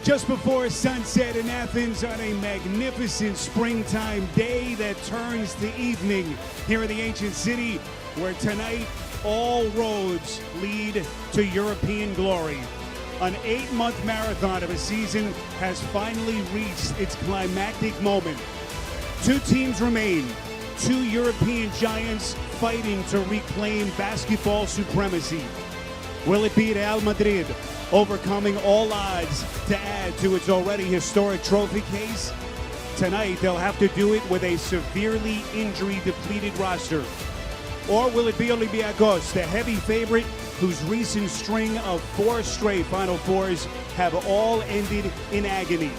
Just before sunset in Athens on a magnificent springtime day that turns to evening here in the ancient city, where tonight all roads lead to European glory. An 8-month marathon of a season has finally reached its climactic moment. 2 teams remain, 2 European giants fighting to reclaim basketball supremacy. Will it be Real Madrid overcoming all odds to add to its already historic trophy case? Tonight, they'll have to do it with a severely injury-depleted roster. Or will it be Olympiacos, the heavy favorite, whose recent string of 4 straight Final Fours have all ended in agony?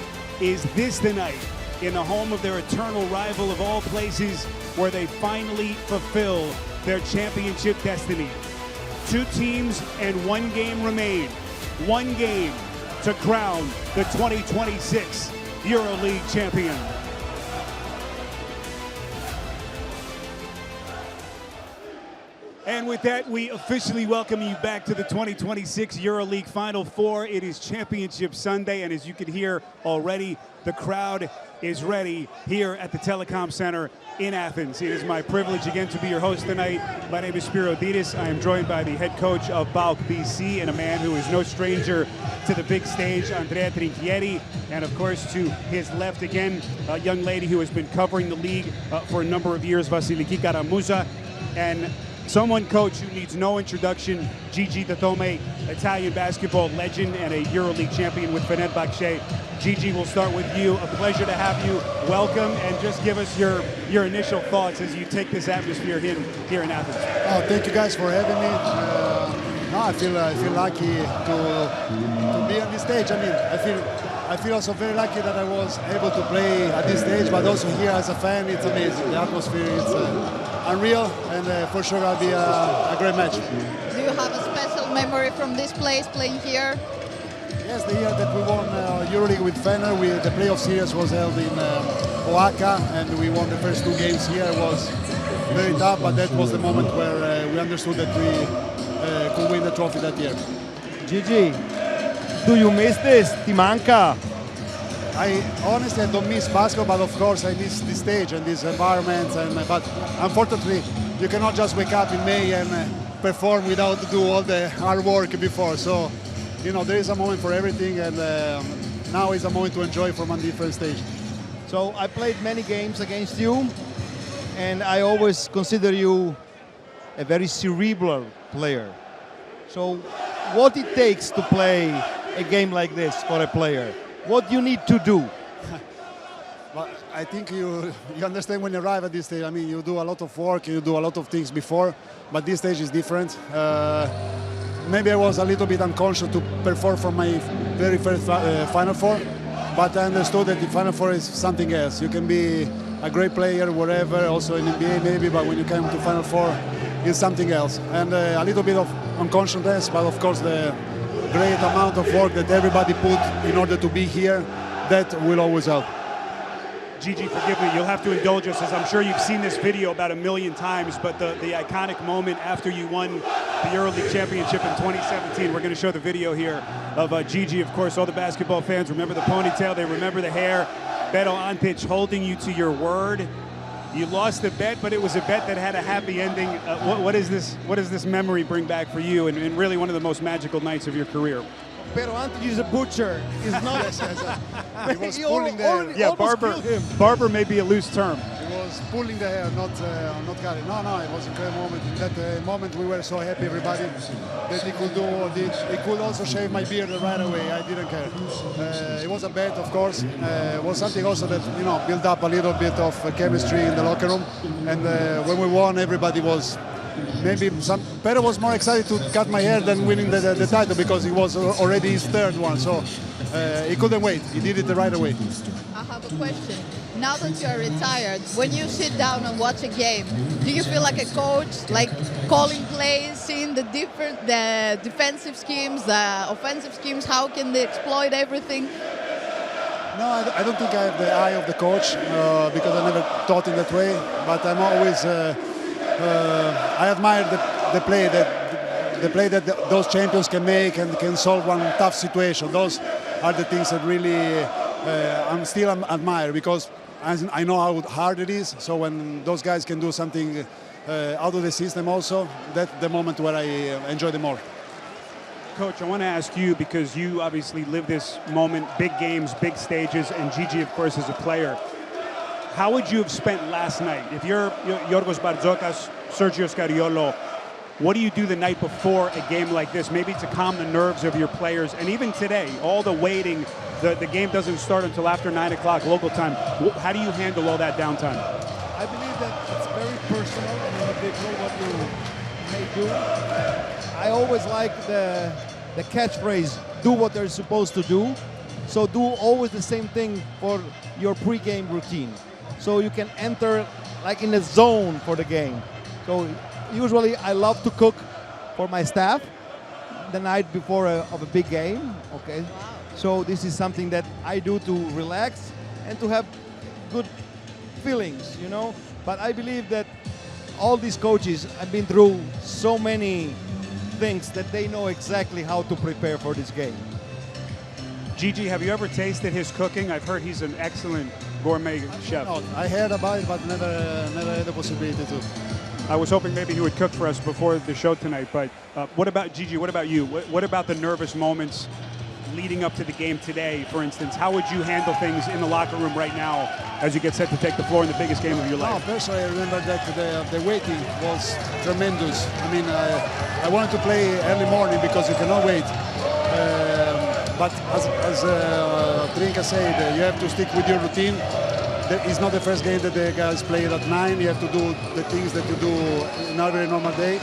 Is this the night, in the home of their eternal rival of all places, where they finally fulfill their championship destiny? 2 teams and 1 game remain. 1 game to crown the 2026 EuroLeague champion. And with that, we officially welcome you back to the 2026 EuroLeague Final Four. It is Championship Sunday, and as you can hear already, the crowd is ready here at the Telecom Center in Athens. It is my privilege again to be your host tonight. My name is Spiro Didis. I am joined by the head coach of PAOK BC and a man who is no stranger to the big stage, Andrea Trinchieri, and of course to his left again, a young lady who has been covering the league for a number of years, Vasiliki Karamuza, and someone, coach, who needs no introduction, Gigi Datome, Italian basketball legend and a EuroLeague champion with Fenerbahce. Gigi, we'll start with you. A pleasure to have you. Welcome, and just give us your initial thoughts as you take this atmosphere here in Athens. Oh, thank you guys for having me. No, I feel lucky to be on this stage. I mean, I feel also very lucky that I was able to play at this stage, but also here as a fan, it's amazing. The atmosphere is unreal, and for sure it'll be a great match. Do you have a special memory from this place, playing here? Yes, the year that we won EuroLeague with Fener, the playoff series was held in Oaxaca, and we won the first 2 games here. It was very tough, but that was the moment where we understood that we could win the trophy that year. Gigi, do you miss this? Ti manca? I honestly don't miss basketball, but of course I miss this stage and this environment. But unfortunately, you cannot just wake up in May and perform without do all the hard work before. So, you know, there is a moment for everything, and now is a moment to enjoy from a different stage. So I played many games against you, and I always consider you a very cerebral player. So what it takes to play a game like this for a player? What you need to do? But I think you understand when you arrive at this stage. I mean, you do a lot of work, you do a lot of things before, but this stage is different. Maybe I was a little bit unconscious to perform from my very first Final Four, but I understood that the Final Four is something else. You can be a great player, whatever, also in NBA maybe, but when you come to Final Four, it's something else. And a little bit of unconsciousness, but of course the great amount of work that everybody put in order to be here, that will always help. Gigi, forgive me, you'll have to indulge us, as I'm sure you've seen this video about 1,000,000 times, but the iconic moment after you won the EuroLeague championship in 2017, we're going to show the video here of Gigi. Of course, all the basketball fans remember the ponytail, they remember the hair. Beto Antic holding you to your word. You lost the bet, but it was a bet that had a happy ending. What does this memory bring back for you, and really one of the most magical nights of your career? Pero Antic is a butcher. He's not. He was pulling the hair. Yeah, barber may be a loose term. He was pulling the hair, not cutting. No, it was a great moment. In that moment, we were so happy, everybody, that he could do. He could also shave my beard right away. I didn't care. It was a bet, of course. It was something also that built up a little bit of chemistry in the locker room. And when we won, everybody was. Maybe Pedro was more excited to cut my hair than winning the title, because it was already his 3rd one. So he couldn't wait. He did it the right away. I have a question. Now that you are retired, when you sit down and watch a game, do you feel like a coach, like calling plays, seeing the defensive schemes, the offensive schemes, how can they exploit everything? No, I don't think I have the eye of the coach, because I never thought in that way. But I'm always, I admire the play that those champions can make and can solve one tough situation. Those are the things that really I'm still admire, because I know how hard it is. So when those guys can do something out of the system also, that's the moment where I enjoy the more. Coach, I want to ask you, because you obviously live this moment, big games, big stages, and Gigi, of course, is a player. How would you have spent last night? If you're Yorgos Bartzokas, Sergio Scariolo, what do you do the night before a game like this, maybe to calm the nerves of your players? And even today, all the waiting, the game doesn't start until after 9 o'clock local time. How do you handle all that downtime? I believe that it's very personal and individual what you may do. I always like the catchphrase, do what they're supposed to do. So do always the same thing for your pre-game routine. So you can enter like in a zone for the game. So usually I love to cook for my staff the night before of a big game. Okay. So this is something that I do to relax and to have good feelings, you know. But I believe that all these coaches have been through so many things that they know exactly how to prepare for this game. Gigi, have you ever tasted his cooking? I've heard he's an excellent gourmet chef. No, I heard about it, but never had the possibility to. I was hoping maybe he would cook for us before the show tonight. But what about Gigi? What about you? What about the nervous moments leading up to the game today, for instance? How would you handle things in the locker room right now as you get set to take the floor in the biggest game of your life? No, personally, I remember that the waiting was tremendous. I mean, I wanted to play early morning because you cannot wait. But as Trinka said, you have to stick with your routine. It's not the first game that the guys play at 9. You have to do the things that you do in every normal day.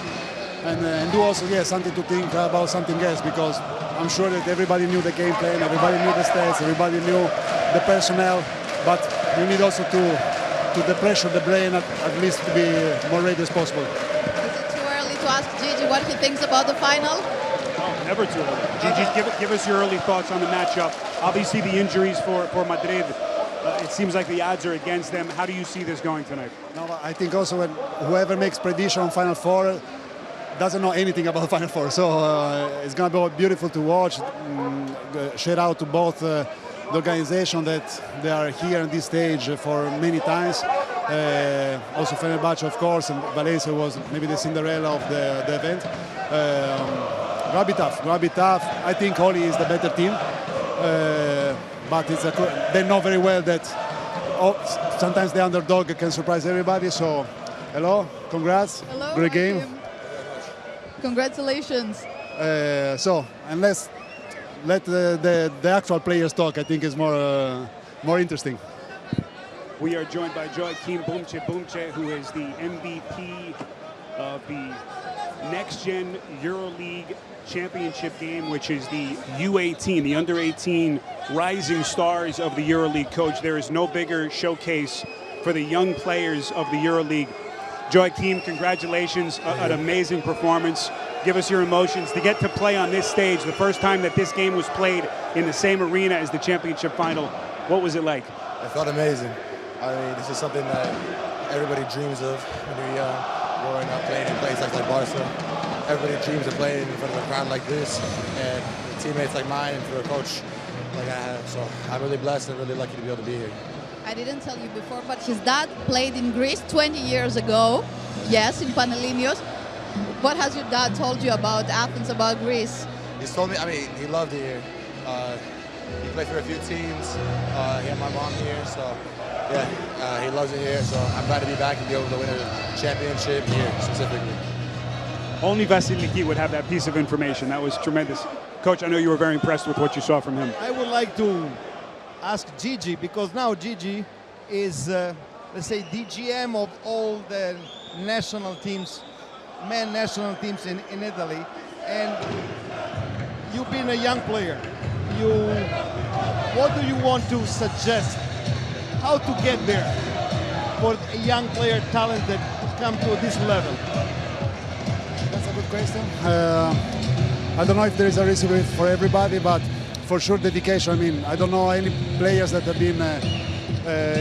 And do also, something to think about something else, because I'm sure that everybody knew the game plan, everybody knew the stats, everybody knew the personnel, but you need also to depressure the brain at least to be more ready as possible. Is it too early to ask Gigi what he thinks about the final? Oh, never too early. Gigi, give us your early thoughts on the matchup. Obviously, the injuries for Madrid, it seems like the odds are against them. How do you see this going tonight? No, I think also when whoever makes prediction on Final Four doesn't know anything about Final Four, so it's going to be beautiful to watch. Shout out to both the organization that they are here on this stage for many times. Also Fenerbahce, of course, and Valencia was maybe the Cinderella of the event. Grab it tough. I think Oli is the better team, but they know very well that sometimes the underdog can surprise everybody. So, hello, congrats, Hello, great game. Congratulations. And let's let the actual players talk. I think is more interesting. We are joined by Joachim Bumce, who is the MVP of the NextGen EuroLeague championship game, which is the U18, the under-18 rising stars of the EuroLeague. Coach, there is no bigger showcase for the young players of the EuroLeague. Joachim, congratulations, an amazing performance. Give us your emotions to get to play on this stage, the first time that this game was played in the same arena as the championship final. What was it like? It felt amazing. I mean, this is something that everybody dreams of when you're young, growing up playing in places like Barca. Everybody dreams of playing in front of a crowd like this, and teammates like mine, and for a coach like I have. So I'm really blessed and really lucky to be able to be here. I didn't tell you before, but his dad played in Greece 20 years ago. Yes, in Panellinios. What has your dad told you about Athens, about Greece? He's told me, I mean, he loved it here. He played for a few teams. He had my mom here, so yeah, he loves it here. So I'm glad to be back and be able to win a championship here specifically. Only Vasiliki would have that piece of information. That was tremendous. Coach, I know you were very impressed with what you saw from him. I would like to ask Gigi, because now Gigi is, let's say, the GM of all the national teams, men national teams in Italy, and you've been a young player. What do you want to suggest? How to get there for a young player talented to come to this level? That's a good question. I don't know if there is a recipe for everybody, but for sure dedication. I mean, I don't know any players that have been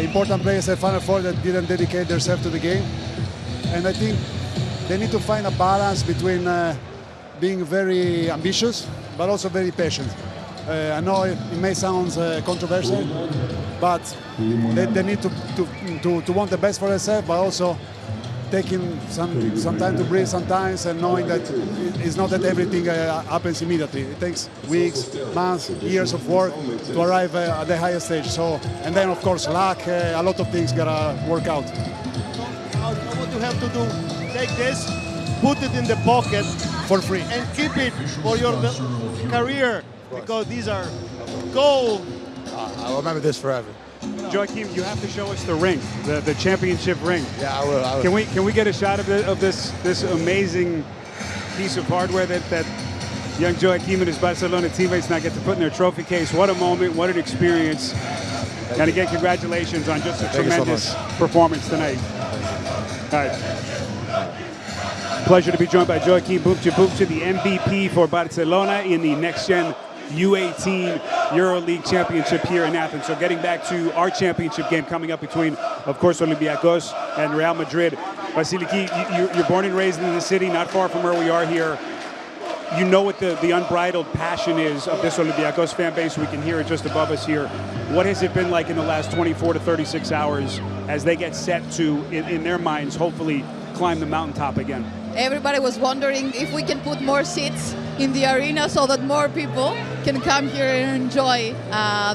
important players at Final Four that didn't dedicate themselves to the game. And I think they need to find a balance between being very ambitious, but also very patient. I know it may sound controversial, but they need to want the best for themselves, but also taking some time to breathe sometimes and knowing that it's not that everything happens immediately. It takes weeks, months, years of work to arrive at the highest stage. So, and then of course luck, a lot of things gotta work out. What you have to do, take this, put it in the pocket For free. and keep it for your career, because these are gold. I'll remember this forever. Joachim, you have to show us the ring, the championship ring. Yeah, I will. Can we get a shot of this amazing piece of hardware that young Joachim and his Barcelona teammates now get to put in their trophy case? What a moment! What an experience! And again, congratulations on just a tremendous performance tonight. All right. Pleasure to be joined by Joachim Bubcha, the MVP for Barcelona in the NextGen U18 EuroLeague Championship here in Athens. So getting back to our championship game coming up between, of course, Olympiacos and Real Madrid. Vasiliki, you're born and raised in the city, not far from where we are here. You know what the unbridled passion is of this Olympiacos fan base. We can hear it just above us here. What has it been like in the last 24 to 36 hours as they get set to, in their minds, hopefully climb the mountaintop again? Everybody was wondering if we can put more seats in the arena so that more people can come here and enjoy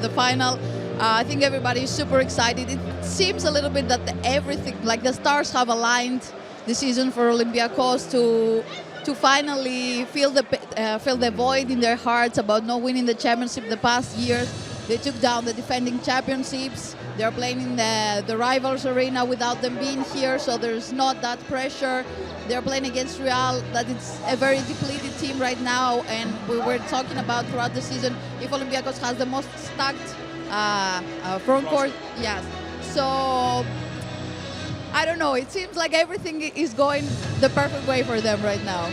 the final. I think everybody is super excited. It seems a little bit that everything, like the stars have aligned this season for Olympiacos to finally fill the void in their hearts about not winning the championship the past years. They took down the defending championships. They're playing in the rivals arena without them being here, so there's not that pressure. They're playing against Real, that it's a very depleted team right now, and we were talking about throughout the season if Olympiacos has the most stacked front court. Yes. So I don't know. It seems like everything is going the perfect way for them right now.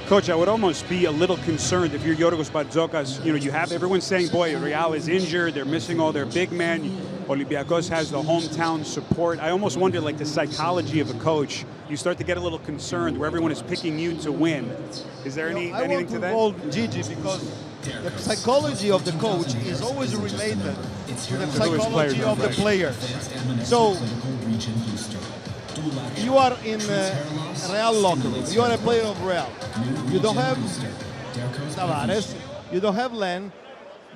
Coach, I would almost be a little concerned if you're Yorgos Bartzokas. You know, you have everyone saying, boy, Real is injured. They're missing all their big men. Olympiacos has the hometown support. I almost wonder, like, the psychology of a coach. You start to get a little concerned where everyone is picking you to win. Is there anything to that? I want to involve Gigi because the psychology of the coach is always related to the psychology of the player. So you are in Real locker room. You are a player of Real. You don't have Tavares. You don't have Len.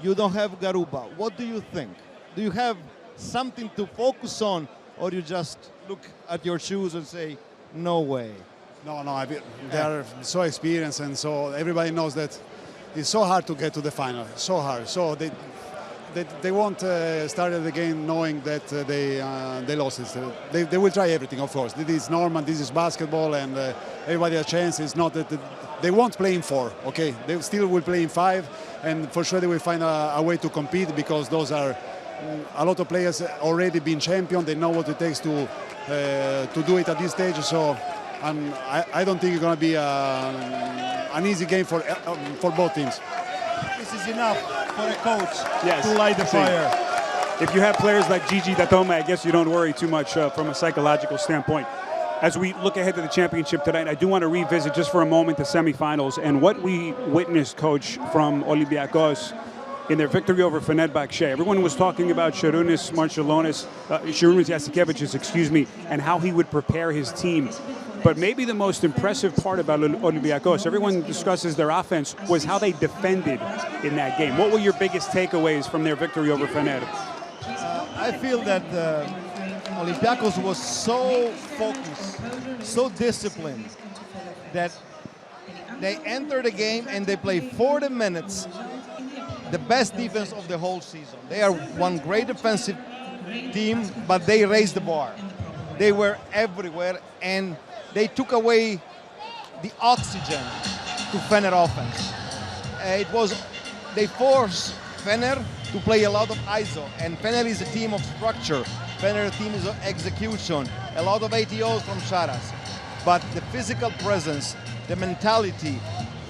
You don't have Garuba. What do you think? Do you have something to focus on, or you just look at your shoes and say, no way? No, they are so experienced, and so everybody knows that it's so hard to get to the final. So hard. So they won't start the game knowing that they lost it. They will try everything, of course. This is normal. This is basketball, and everybody has a chance. It's not that they won't play in 4. Okay, they still will play in 5, and for sure they will find a way to compete because those are a lot of players already been champion. They know what it takes to do it at this stage. So I don't think it's going to be an easy game for both teams. This is enough for a coach Yes. to light the fire. If you have players like Gigi Datome, I guess you don't worry too much from a psychological standpoint. As we look ahead to the championship tonight, I do want to revisit just for a moment the semifinals and what we witnessed, Coach, from Olympiacos in their victory over Fenerbahce. Everyone was talking about Šarūnas Jasikevičius, and how he would prepare his team. But maybe the most impressive part about Olympiacos, everyone discusses their offense, was how they defended in that game. What were your biggest takeaways from their victory over Fener? I feel that Olympiacos was so focused, so disciplined, that they entered the game and they played 40 minutes, the best defense of the whole season. They are one great defensive team, but they raised the bar. They were everywhere, and they took away the oxygen to Fener offense. They forced Fener to play a lot of ISO, and Fener is a team of structure. Fener team is of execution, a lot of ATOs from Sharas. But the physical presence, the mentality,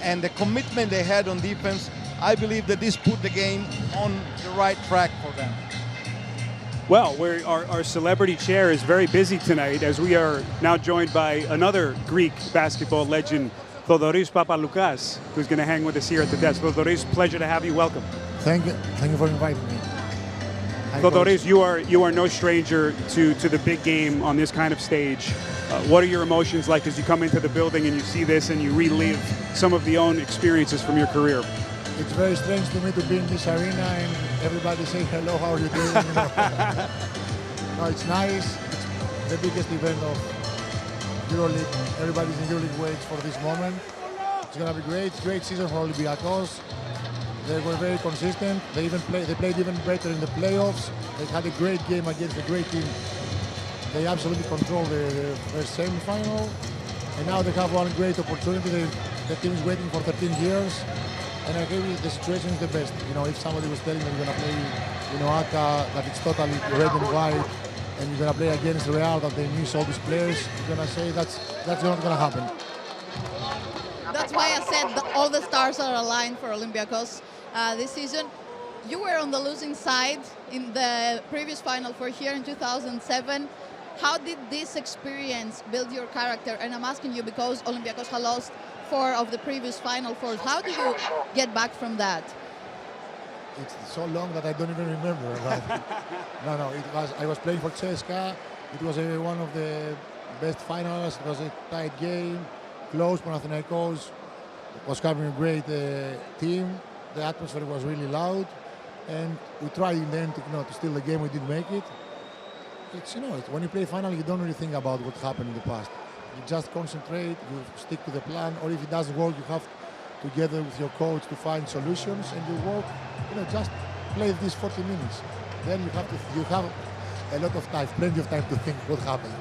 and the commitment they had on defense, I believe that this put the game on the right track for them. Well, our celebrity chair is very busy tonight as we are now joined by another Greek basketball legend, Thodoris Papaloukas, who's going to hang with us here at the desk. Thodoris, pleasure to have you. Welcome. Thank you for inviting me. Hi, Thodoris, you are no stranger to the big game on this kind of stage. What are your emotions like as you come into the building and you see this and you relive some of the own experiences from your career? It's very strange to me to be in this arena and everybody say hello, how are you doing? You know? No, it's nice. It's the biggest event of EuroLeague. Everybody's in EuroLeague waits for this moment. It's gonna be great. It's a great season for Olympiacos. They were very consistent. They played even better in the playoffs. They had a great game against a great team. They absolutely control their semi-final. And now they have one great opportunity. The team is waiting for 13 years. And I agree the situation is the best. You know, if somebody was telling them you're gonna play, you know, ACA, that it's totally red and white, and you're gonna play against Real, that they miss all these players, you're gonna say that's not gonna happen. That's why I said that all the stars are aligned for Olympiacos this season. You were on the losing side in the previous Final Four here in 2007. How did this experience build your character? And I'm asking you because Olympiacos has lost 4 of the previous Final Fours. How do you get back from that? It's so long that I don't even remember. No, I was playing for CSKA. It was one of the best finals. It was a tight game, close. Panathinaikos was having a great team. The atmosphere was really loud, and we tried in the end to steal the game. We didn't make it. It's when you play final, you don't really think about what happened in the past. You just concentrate, you stick to the plan, or if it doesn't work, you have together with your coach to find solutions, and you work. Just play these 40 minutes. Then you have a lot of time, plenty of time to think what happened.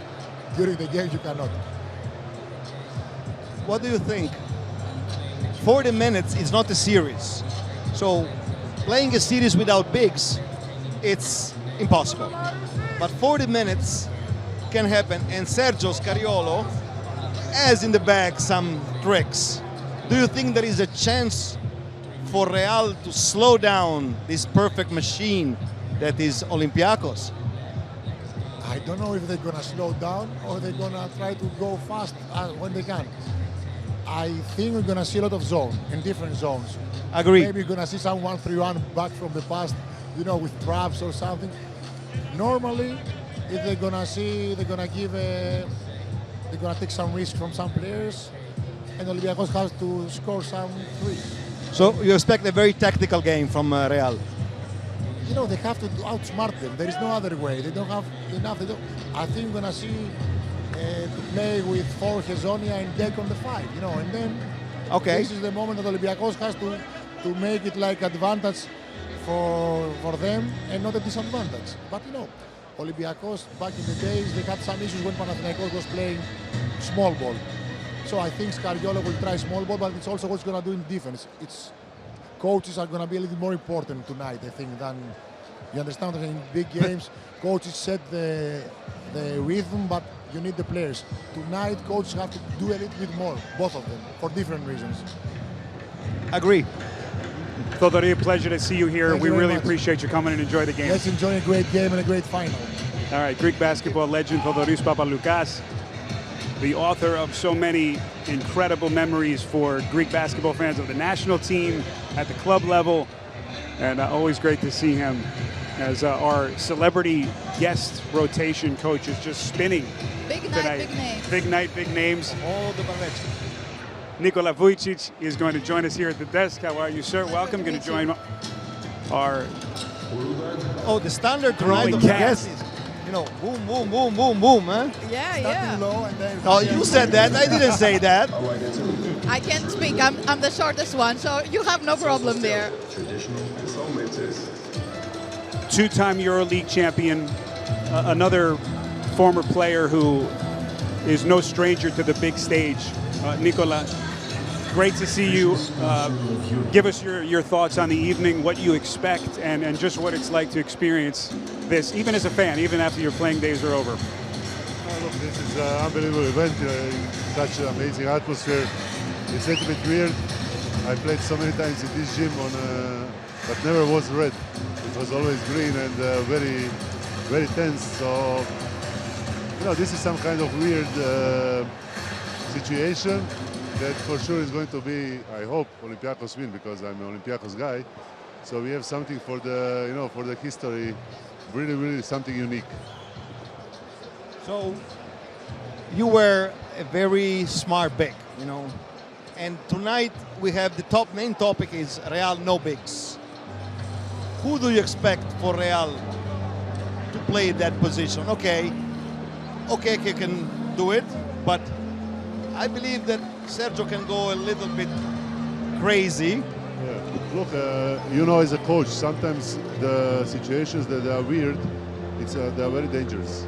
During the game, you cannot. What do you think? 40 minutes is not a series. So playing a series without bigs, it's impossible. But 40 minutes can happen, and Sergio Scariolo has in the bag some tricks. Do you think there is a chance for Real to slow down this perfect machine that is Olympiacos? I don't know if they're going to slow down or they're going to try to go fast when they can. I think we're going to see a lot of zones in different zones. Agree. Maybe you're going to see some 1-3-1 back from the past, with traps or something. Normally, if they're going to take some risk from some players, and Olympiacos has to score some threes. So you expect a very tactical game from Real? They have to outsmart them. There is no other way. They don't have enough. I think we're going to see to play with 4 Hezonia and Deck on the 5, and then this is the moment that Olympiacos has to make it like advantage for them and not a disadvantage. But Olympiacos back in the days, they had some issues when Panathinaikos was playing small ball. So I think Scariolo will try small ball, but it's also what's going to do in defense. Coaches are going to be a little more important tonight, I think, than you understand that in big games, coaches set the rhythm, but you need the players. Tonight, coaches have to do a little bit more, both of them, for different reasons. Agree. Thodoris, pleasure to see you here. Thank we you very really much. appreciate you coming and enjoy the game. Let's enjoy a great game and a great final. All right, Greek basketball legend Thodoris Papaloukas, the author of so many incredible memories for Greek basketball fans of the national team at the club level, and always great to see him as our celebrity guest rotation coach is just spinning Big night, tonight. big names. Big night, big names. All the Barnett. Nikola Vujicic is going to join us here at the desk. How are you, sir? Welcome. Going to join our The standard Growing tonight of the cast. guests is, boom, boom, boom, boom, boom, huh? Yeah. Low and then Oh, you said that. I didn't say that. I can't speak. I'm the shortest one, so you have no problem there. two-time EuroLeague champion, another former player who is no stranger to the big stage. Nikola, great to see you. Give us your thoughts on the evening, what you expect, and just what it's like to experience this, even as a fan, even after your playing days are over. Look, this is an unbelievable event, such an amazing atmosphere. It's a little bit weird. I played so many times in this gym, but never was red. It was always green and very, very tense. So, this is some kind of weird situation. that for sure is going to be, I hope, Olympiacos win because I'm an Olympiacos guy. So we have something for the, for the history, really, really something unique. So you were a very smart back, and tonight we have the main topic is Real no bigs. Who do you expect for Real to play that position? Okay, he can do it, but I believe that Sergio can go a little bit crazy. Yeah. Look, as a coach, sometimes the situations that are weird, they are very dangerous.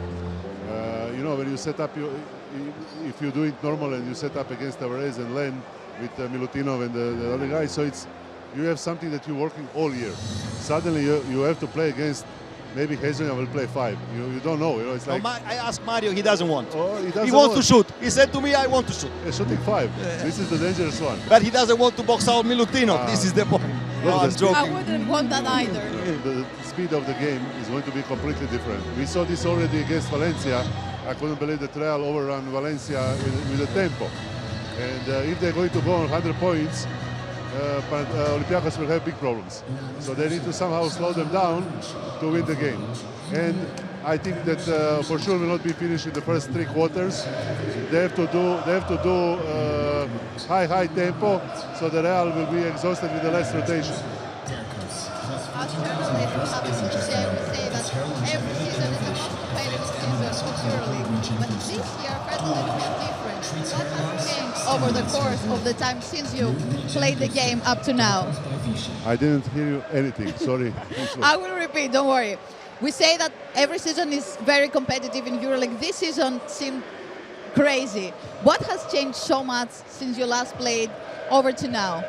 When you set up, if you do it normal and you set up against Tavares and Len with Milutinov and the other guys, so you have something that you're working all year. Suddenly you have to play against. Maybe Hezonja will play 5. You don't know. It's like I asked Mario, he doesn't want. Oh, he wants to shoot. He said to me, I want to shoot. Yeah, shooting 5. This is the dangerous one. But he doesn't want to box out Milutinov. This is the point. I'm joking. I wouldn't want that either. The speed of the game is going to be completely different. We saw this already against Valencia. I couldn't believe that Real overrun Valencia with the tempo. And if they're going to go on 100 points, Olympiacos will have big problems. So they need to somehow slow them down to win the game. And I think that for sure will not be finished in the first 3 quarters. They have to do high tempo, so the Real will be exhausted with the less rotation. As journalists, we have a cliche, we say that every season is the most competitive season of EuroLeague. But this year felt a little bit different. What has changed over the course of the time since you played the game up to now? I didn't hear you anything, sorry. I will repeat, don't worry. We say that every season is very competitive in EuroLeague. This season seemed crazy. What has changed so much since you last played over to now?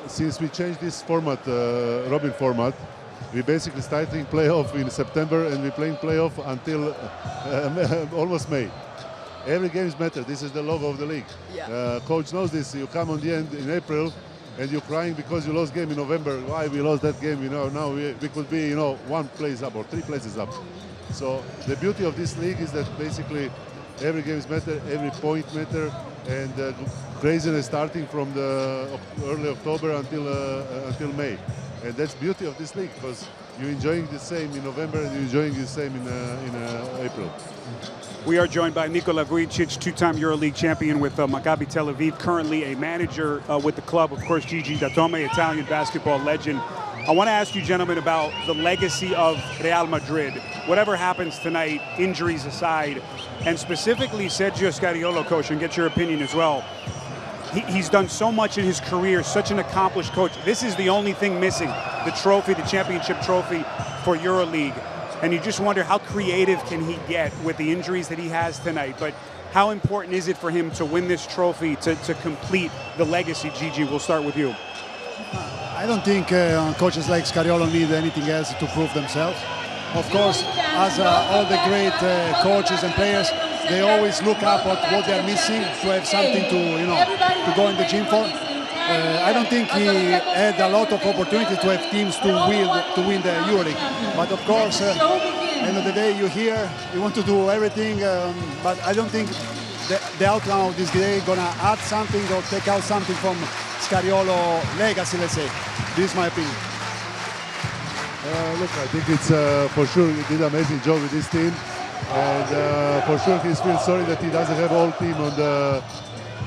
Since we changed this format, Robin format, we basically starting playoff in September and we're playing playoff until almost May. Every games matter. This is the logo of the league. Yeah. Coach knows this. You come on the end in April and you're crying because you lost game in November. Why we lost that game? Now we could be 1 place up or 3 places up. So the beauty of this league is that basically every games matter, every point matter, and craziness starting from the early October until May. And that's beauty of this league because you're enjoying the same in November and you're enjoying the same in April. We are joined by Nikola Vujicic, 2-time EuroLeague champion with Maccabi Tel Aviv, currently a manager with the club. Of course, Gigi Datome, Italian basketball legend. I want to ask you, gentlemen, about the legacy of Real Madrid. Whatever happens tonight, injuries aside, and specifically Sergio Scariolo, coach, and get your opinion as well. He's done so much in his career, such an accomplished coach. This is the only thing missing, the trophy, the championship trophy for EuroLeague. And you just wonder how creative can he get with the injuries that he has tonight. But how important is it for him to win this trophy, to complete the legacy? Gigi, we'll start with you. I don't think coaches like Scariolo need anything else to prove themselves. Of course, as all the great coaches and players, they always look up at what they're missing to have something to go in the gym for. I don't think he had a lot of opportunity to have teams to win the EuroLeague. But of course, end of the day, you're here, you want to do everything. But I don't think the outcome of this day is gonna add something or take out something from Scariolo legacy, let's say. This is my opinion. Look, I think it's for sure he did an amazing job with this team. And for sure he feels sorry that he doesn't have all team on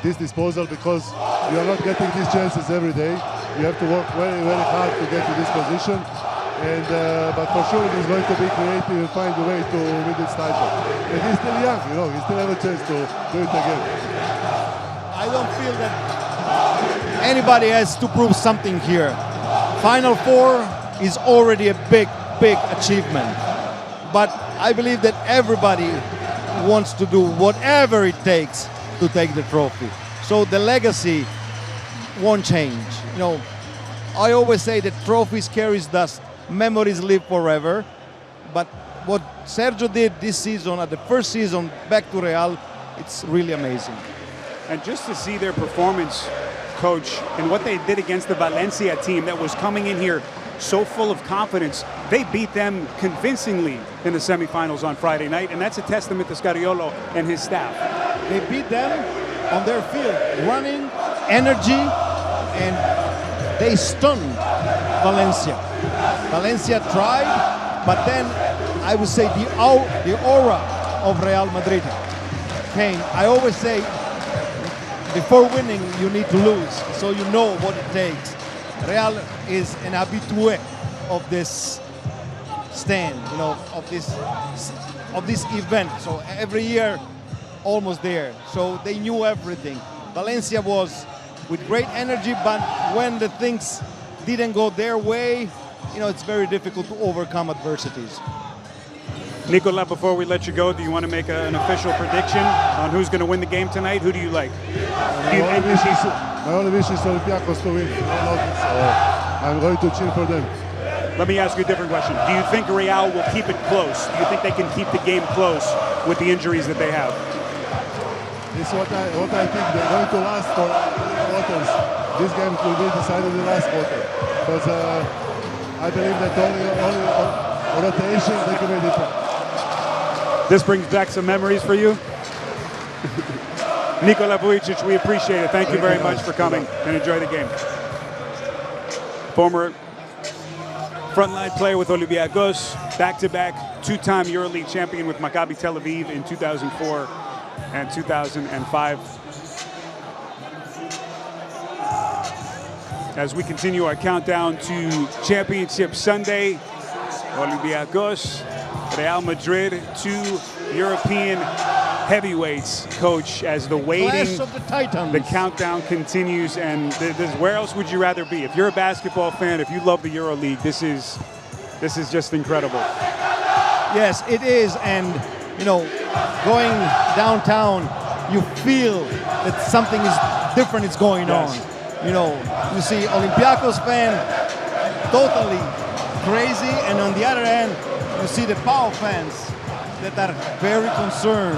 this disposal because you are not getting these chances every day. You have to work very, very hard to get to this position. And but for sure he's going to be creative and find a way to win this title. And he's still young, he still have a chance to do it again. I don't feel that anybody has to prove something here. Final Four is already a big achievement. But I believe that everybody wants to do whatever it takes to take the trophy. So the legacy won't change. I always say that trophies carries dust, memories live forever. But what Sergio did this season, at the first season back to Real, it's really amazing. And just to see their performance, coach, and what they did against the Valencia team that was coming in here so full of confidence, they beat them convincingly in the semifinals on Friday night, and that's a testament to Scariolo and his staff. They beat them on their field, running, energy, and they stunned Valencia. Valencia tried, but then I would say the aura of Real Madrid came. I always say, before winning, you need to lose, so you know what it takes. Real is an habitué of this stand, of this event. So every year, almost there. So they knew everything. Valencia was with great energy, but when the things didn't go their way, it's very difficult to overcome adversities. Nicola, before we let you go, do you want to make an official prediction on who's going to win the game tonight? Who do you like? My only wish is Olympiacos to win. So I'm going to cheer for them. Let me ask you a different question. Do you think Real will keep it close? Do you think they can keep the game close with the injuries that they have? It's what I think. They're going to last for quarters. This game will be decided in the last quarter. Because I believe that only rotation they can make difference. This brings back some memories for you. Nikola Vujicic, we appreciate it. Thank you very much for coming and enjoy the game. Former frontline player with Olympiacos, back-to-back two-time EuroLeague champion with Maccabi Tel Aviv in 2004 and 2005. As we continue our countdown to Championship Sunday, Olympiacos, Real Madrid, two European heavyweights, coach, as the waiting, Clash of the Titans. The countdown continues, and where else would you rather be? If you're a basketball fan, if you love the EuroLeague, this is just incredible. Yes, it is, and going downtown, you feel that something is different is going on. You see Olympiacos fan totally crazy, and on the other hand, you see the Pau fans that are very concerned.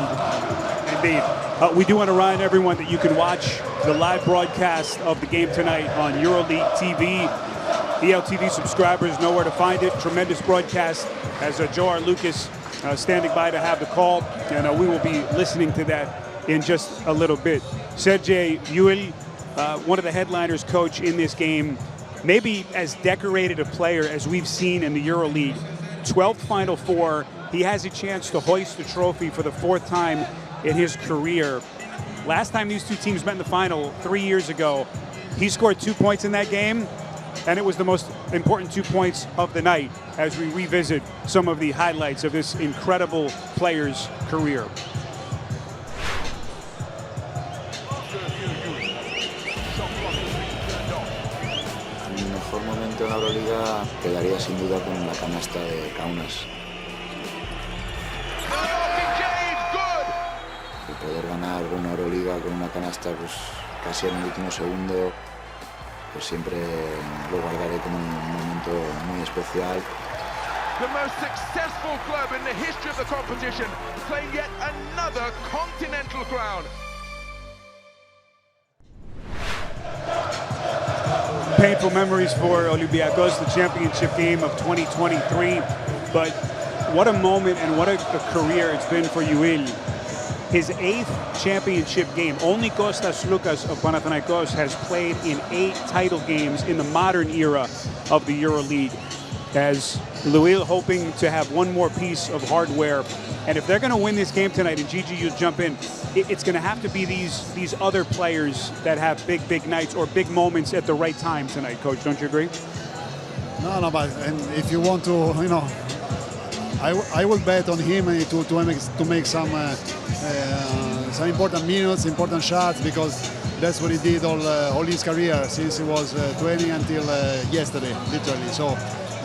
Indeed. We do want to remind everyone that you can watch the live broadcast of the game tonight on EuroLeague TV. ELTV subscribers know where to find it. Tremendous broadcast as Joe R. Lucas standing by to have the call, and we will be listening to that in just a little bit. Sergej Llull, one of the headliners, coach, in this game, maybe as decorated a player as we've seen in the EuroLeague. 12th Final Four. He has a chance to hoist the trophy for the fourth time in his career. Last time these two teams met in the final 3 years ago, he scored 2 points in that game, and it was the most important 2 points of the night as we revisit some of the highlights of this incredible player's career. Mi mejor momento en la EuroLiga quedaría sin duda con la canasta de Kaunas. Y poder ganar una EuroLiga con una canasta pues casi en el último segundo, pues siempre lo guardaré como un momento muy especial. The most successful club in the history of the competition, playing yet another continental crown. Painful memories for Olympiacos, the championship game of 2023. But what a moment and what a career it's been for Llull. His 8th championship game. Only Kostas Loukas of Panathinaikos has played in 8 title games in the modern era of the EuroLeague. As Llull hoping to have one more piece of hardware. And if they're going to win this game tonight, and Gigi, you'll jump in, it's going to have to be these other players that have big nights or big moments at the right time tonight, Coach. Don't you agree? No, but and if you want to, I will bet on him to make some important minutes, important shots, because that's what he did all his career since he was 20 until yesterday, literally. So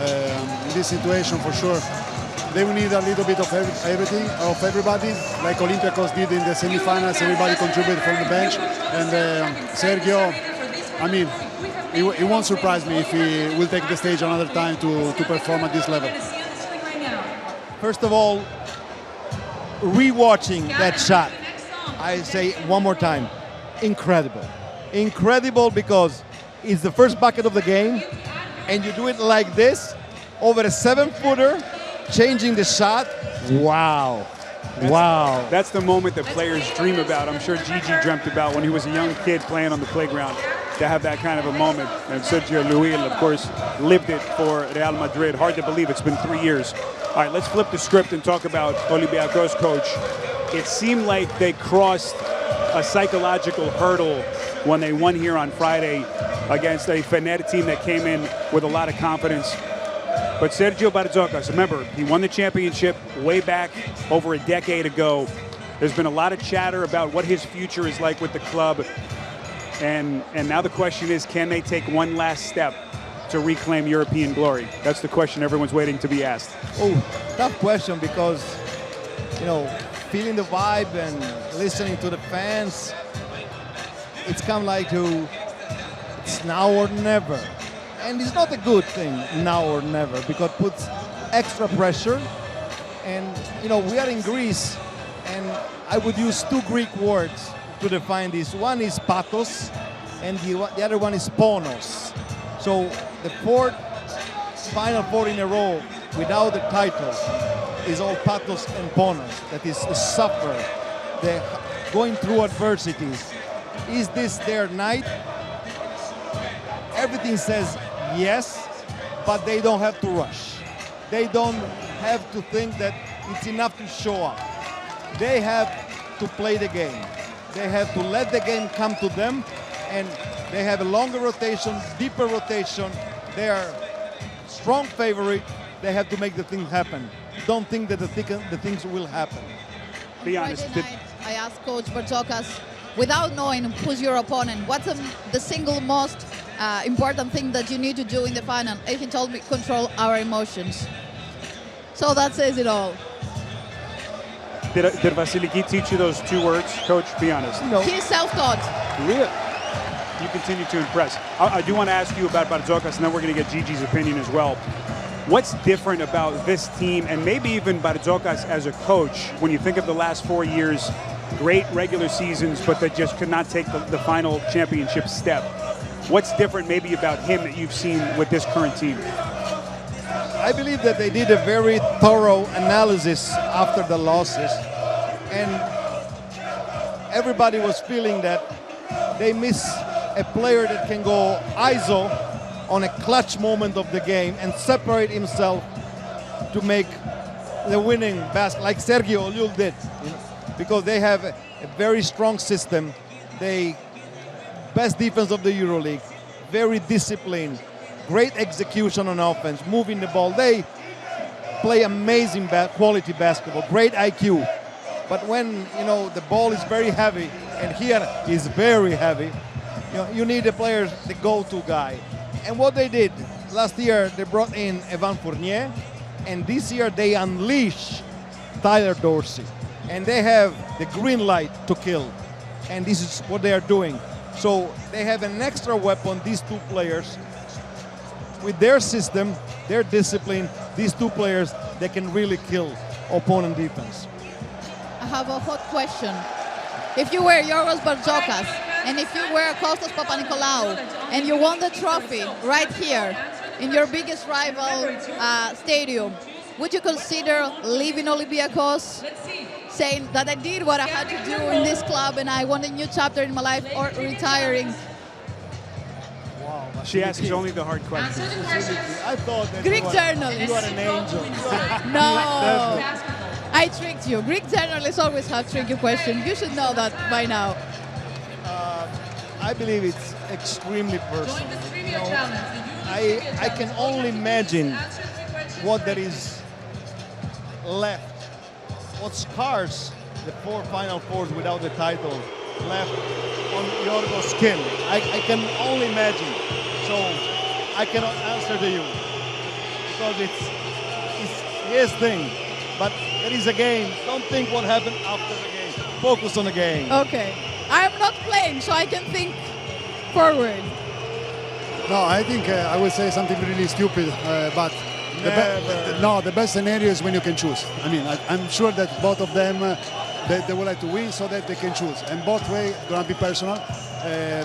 in this situation, for sure, they will need a little bit of everything, of everybody, like Olympiacos did in the semifinals. Everybody contributed from the bench, and Sergio, I mean, it won't surprise me if he will take the stage another time to perform at this level. First of all, rewatching that shot, I say one more time, incredible. Incredible, because it's the first bucket of the game, and you do it like this, over a 7-footer, changing the shot. Wow. Wow. That's the moment that players dream about. I'm sure Gigi dreamt about when he was a young kid playing on the playground, to have that kind of a moment. And Sergio Llull, of course, lived it for Real Madrid. Hard to believe it's been 3 years. All right, let's flip the script and talk about Olympiacos, coach. It seemed like they crossed a psychological hurdle when they won here on Friday against a Fener team that came in with a lot of confidence. But Sergio Barzokas, remember, he won the championship way back over a decade ago. There's been a lot of chatter about what his future is like with the club. And now the question is, can they take one last step to reclaim European glory? That's the question everyone's waiting to be asked. Oh, tough question, because, you know, feeling the vibe and listening to the fans, it's come like to, it's now or never. And it's not a good thing, now or never, because it puts extra pressure. And, you know, we are in Greece, and I would use two Greek words to define this. One is pathos, and the other one is ponos. So the final four in a row without the title is all pathos and ponos. That is the suffer, the going through adversities. Is this their night? Everything says yes, but they don't have to rush. They don't have to think that it's enough to show up. They have to play the game. They have to let the game come to them, and they have a longer rotation, deeper rotation. They are strong favorite. They have to make the thing happen. Don't think that the things will happen. Be honest. Friday night, I asked Coach Barzokas, without knowing who's your opponent, what's the single most important thing that you need to do in the final? And he told me, control our emotions. So that says it all. Did Vasiliki teach you those two words, Coach? Be honest. No. He's self-taught. Really? You continue to impress. I do want to ask you about Barzokas, and then we're going to get Gigi's opinion as well. What's different about this team, and maybe even Barzokas as a coach, when you think of the last 4 years, great regular seasons, but that just could not take the final championship step? What's different maybe about him that you've seen with this current team? I believe that they did a very thorough analysis after the losses, and everybody was feeling that they miss a player that can go ISO on a clutch moment of the game and separate himself to make the winning basket, like Sergio Llull did, you know, because they have a very strong system. They best defense of the EuroLeague, very disciplined, great execution on offense, moving the ball. They play amazing quality basketball, great IQ. But when, you know, the ball is very heavy, and here is very heavy, you know, you need a player, the go-to guy. And what they did last year, they brought in Evan Fournier, and this year they unleash Tyler Dorsey, and they have the green light to kill, and this is what they are doing. So they have an extra weapon, these two players, with their system, their discipline. These two players, they can really kill opponent defense. I have a hot question. If you were Yorgos Barzokas, and if you were Kostas Papanikolaou, and you won the trophy right here in your biggest rival stadium, would you consider leaving Olympiacos, saying that I did what I had to do in this club and I want a new chapter in my life, or retiring? Wow, She asks only the hard questions. I thought that Greek you journalist. are an angel. No, I tricked you. Greek journalists always have tricky questions. You should know that by now. I believe it's extremely personal. You know, I can only imagine what there is left, what scars the four Final Fours without the title left on Yorgos' skin. I can only imagine. So I cannot answer to you because it's his thing. But there is a game. Don't think what happened after the game. Focus on the game. Okay. I'm not playing, so I can think forward. No, I think I would say something really stupid, but the best scenario is when you can choose. I mean, I'm sure that both of them, they would like to win so that they can choose. And both ways going to be personal,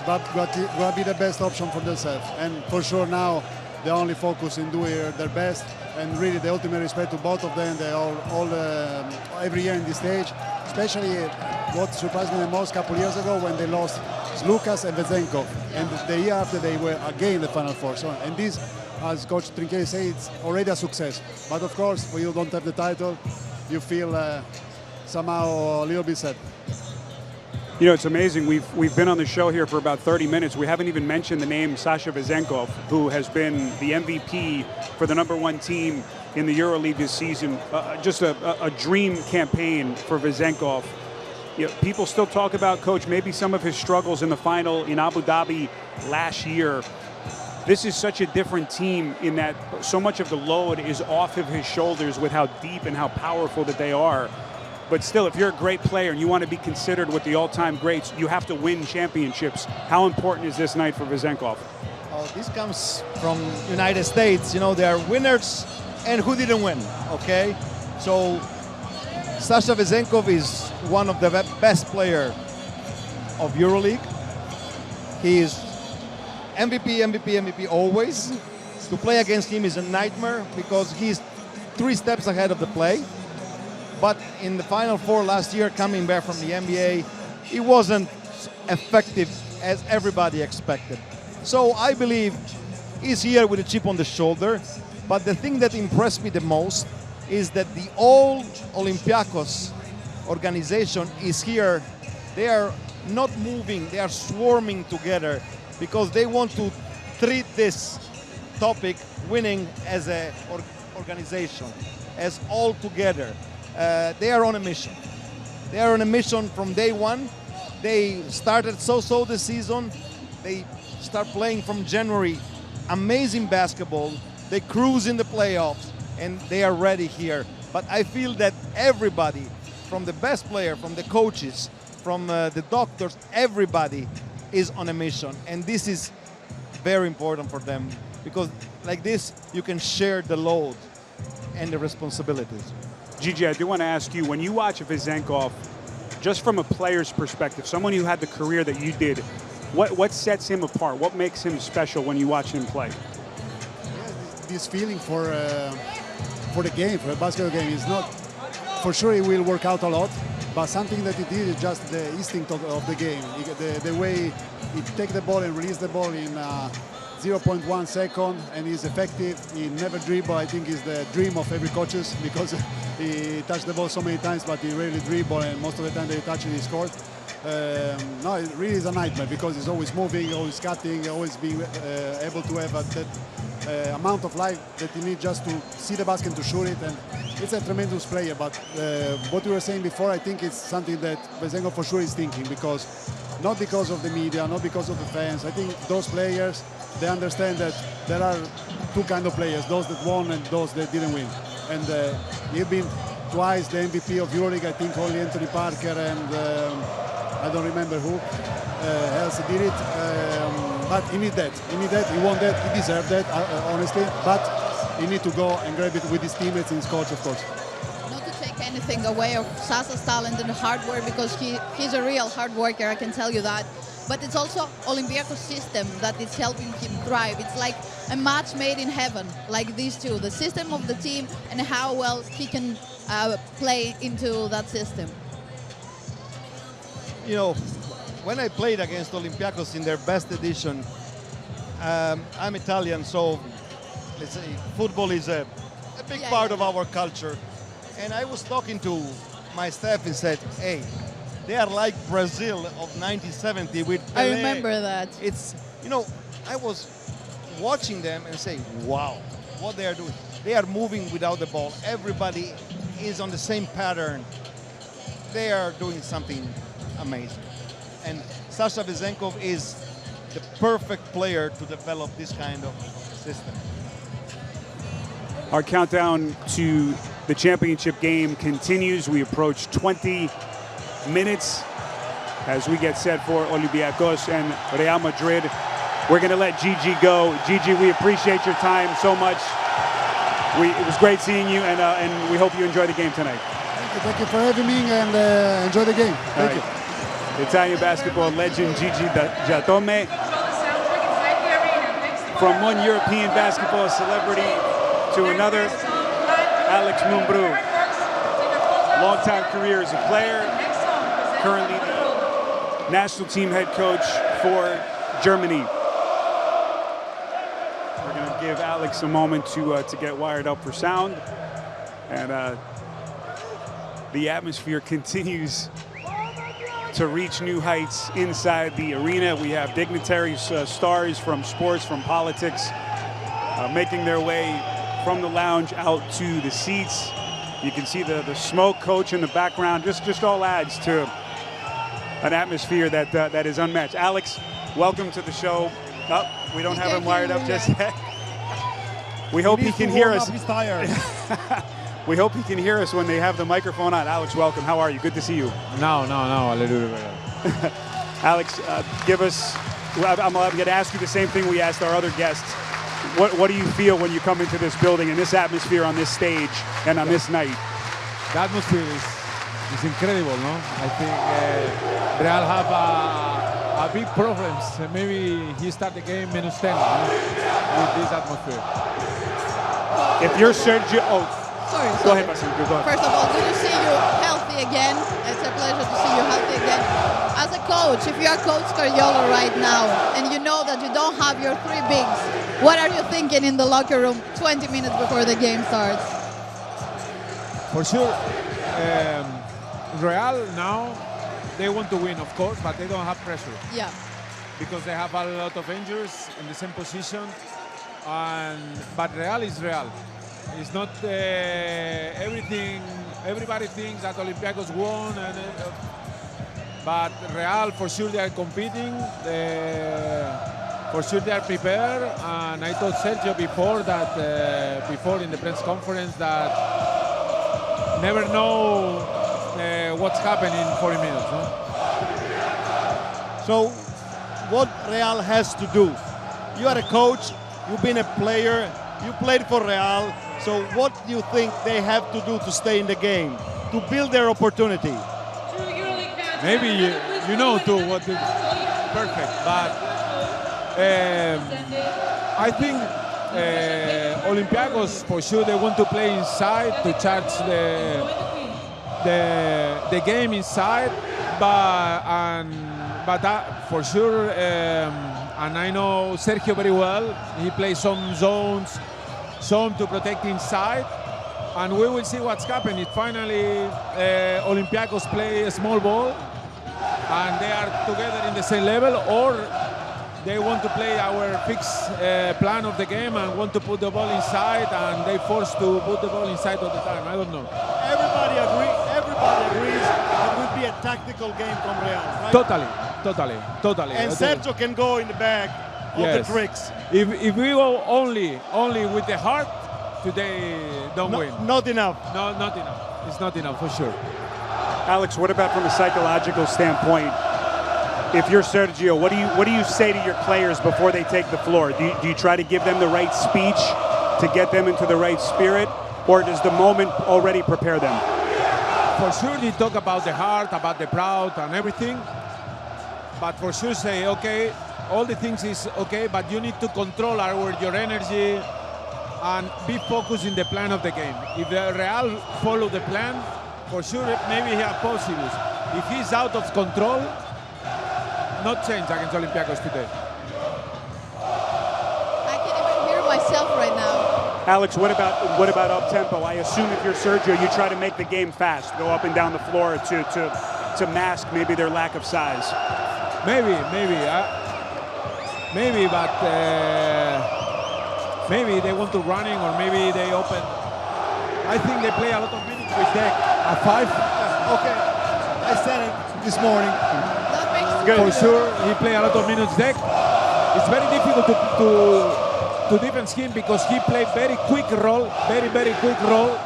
but going to be the best option for themselves. And for sure now, they only focus in doing their best, and really the ultimate respect to both of them. They all every year in this stage, especially what surprised me the most a couple years ago when they lost Lucas and Vezenkov, and the year after they were again in the Final Four. So, and this, as Coach Trinchieri said, it's already a success. But of course, when you don't have the title, you feel somehow a little bit sad. You know, it's amazing. We've been on the show here for about 30 minutes. We haven't even mentioned the name Sasha Vezenkov, who has been the MVP for the #1 team in the EuroLeague this season. Just a dream campaign for Vezenkov. You know, people still talk about, Coach, maybe some of his struggles in the final in Abu Dhabi last year. This is such a different team in that so much of the load is off of his shoulders with how deep and how powerful that they are. But still, if you're a great player and you want to be considered with the all-time greats, you have to win championships. How important is this night for Vezenkov? Oh, this comes from United States. You know, there are winners and who didn't win, okay? So Sasha Vezenkov is one of the best players of EuroLeague. He is MVP always. To play against him is a nightmare because he's 3 steps ahead of the play. But in the Final Four last year, coming back from the NBA, he wasn't effective as everybody expected. So I believe he's here with a chip on the shoulder. But the thing that impressed me the most is that the all Olympiacos organization is here. They are not moving, they are swarming together because they want to treat this topic, winning, as an organization, as all together. They are on a mission. They are on a mission from day one. They started so-so the season. They start playing from January. Amazing basketball. They cruise in the playoffs, and they are ready here. But I feel that everybody, from the best player, from the coaches, from the doctors, everybody is on a mission. And this is very important for them because like this, you can share the load and the responsibilities. Gigi, I do want to ask you, when you watch Vezenkov, just from a player's perspective, someone who had the career that you did, what sets him apart? What makes him special when you watch him play? Yeah, this feeling for the game, for a basketball game, is not, for sure he will work out a lot, but something that he did is just the instinct of the game. The way he take the ball and release the ball in 0.1 second, and he's effective. He never dribble. I think is the dream of every coaches because he touched the ball so many times, but he rarely dribble, and most of the time they touch it, he scored. No, it really is a nightmare because he's always moving, always cutting, always being able to have that amount of life that you need just to see the basket to shoot it, and it's a tremendous player. But what we were saying before, I think it's something that Vezenkov for sure is thinking, because not because of the media, not because of the fans. I think those players, they understand that there are 2 kinds of players, those that won and those that didn't win. And he's been twice the MVP of EuroLeague. I think only Anthony Parker and I don't remember who else did it. But he needs that. He won that. He deserved that, honestly. But he needs to go and grab it with his teammates and his coach, of course. Not to take anything away of Sasa's talent and hard work, because he's a real hard worker, I can tell you that. But it's also Olympiacos system that is helping him thrive. It's like a match made in heaven, like these two, the system of the team and how well he can play into that system. You know, when I played against Olympiacos in their best edition, I'm Italian, so let's say football is a big part of our culture. And I was talking to my staff and said, hey, they are like Brazil of 1970 with Pelé. I remember that. It's, you know, I was watching them and saying, wow, what they are doing. They are moving without the ball. Everybody is on the same pattern. They are doing something amazing. And Sasha Vezenkov is the perfect player to develop this kind of system. Our countdown to the championship game continues. We approach 20 minutes as we get set for Olympiacos and Real Madrid. We're going to let Gigi go. Gigi, we appreciate your time so much. It was great seeing you, and we hope you enjoy the game tonight. Thank you for having me, and enjoy the game. Thank you. Italian basketball legend Gigi Giatome. From one European basketball celebrity to another, Alex Mumbrú. Long-time career as a player, currently the national team head coach for Germany. We're going to give Alex a moment to get wired up for sound. And the atmosphere continues to reach new heights inside the arena. We have dignitaries, stars from sports, from politics, making their way from the lounge out to the seats. You can see the smoke coach in the background. Just all adds to an atmosphere that is unmatched. Alex, welcome to the show. Oh, we don't have him wired up just yet. We hope he can hear us. He's tired. We hope he can hear us when they have the microphone on. Alex, welcome. How are you? Good to see you. No, a little bit. Alex, give us, I'm going to ask you the same thing we asked our other guests. What do you feel when you come into this building and this atmosphere on this stage and on this night? The atmosphere is incredible, no? I think Real have a big problems. Maybe he start the game -10 with this atmosphere. If you're Sergio, Sorry. Go ahead, Basim. Go ahead. First of all, good to see you healthy again. It's a pleasure to see you healthy again. As a coach, if you are Coach Cariola right now and you know that you don't have your three bigs, what are you thinking in the locker room 20 minutes before the game starts? For sure, Real now, they want to win, of course, but they don't have pressure. Yeah. Because they have a lot of injuries in the same position. But Real is Real. It's not everything. Everybody thinks that Olympiacos won, but Real for sure they are competing. For sure they are prepared. And I told Sergio before that, before in the press conference, that never know what's happening in 40 minutes. No? So, what Real has to do? You are a coach. You've been a player. You played for Real. So what do you think they have to do to stay in the game, to build their opportunity? Maybe you know too what is perfect, but I think Olympiacos for sure they want to play inside to charge the game inside, but for sure. And I know Sergio very well. He plays some zones, some to protect inside, and we will see what's happening. If finally Olympiacos play a small ball and they are together in the same level, or they want to play our fixed plan of the game and want to put the ball inside, and they forced to put the ball inside all the time. I don't know. Everybody agrees it would be a tactical game from Real, right? Totally. And Sergio can go in the bag of the tricks. If we go only with the heart, today don't win. Not enough. No, not enough. It's not enough for sure. Alex, what about from a psychological standpoint? If you're Sergio, what do you say to your players before they take the floor? Do you try to give them the right speech to get them into the right spirit, or does the moment already prepare them? For sure, they talk about the heart, about the proud and everything. But for sure say, okay, all the things is okay, but you need to control your energy and be focused in the plan of the game. If the Real follow the plan, for sure maybe he have positives. If he's out of control, not change against Olympiacos today. I can even hear myself right now. Alex, what about up tempo? I assume if you're Sergio, you try to make the game fast, go up and down the floor to mask maybe their lack of size. Maybe, but maybe they want to running, or maybe they open. I think they play a lot of minutes with Deck at 5. Okay, I said it this morning. That makes For sure, he play a lot of minutes Deck. It's very difficult to defend him because he play very quick roll, very quick roll,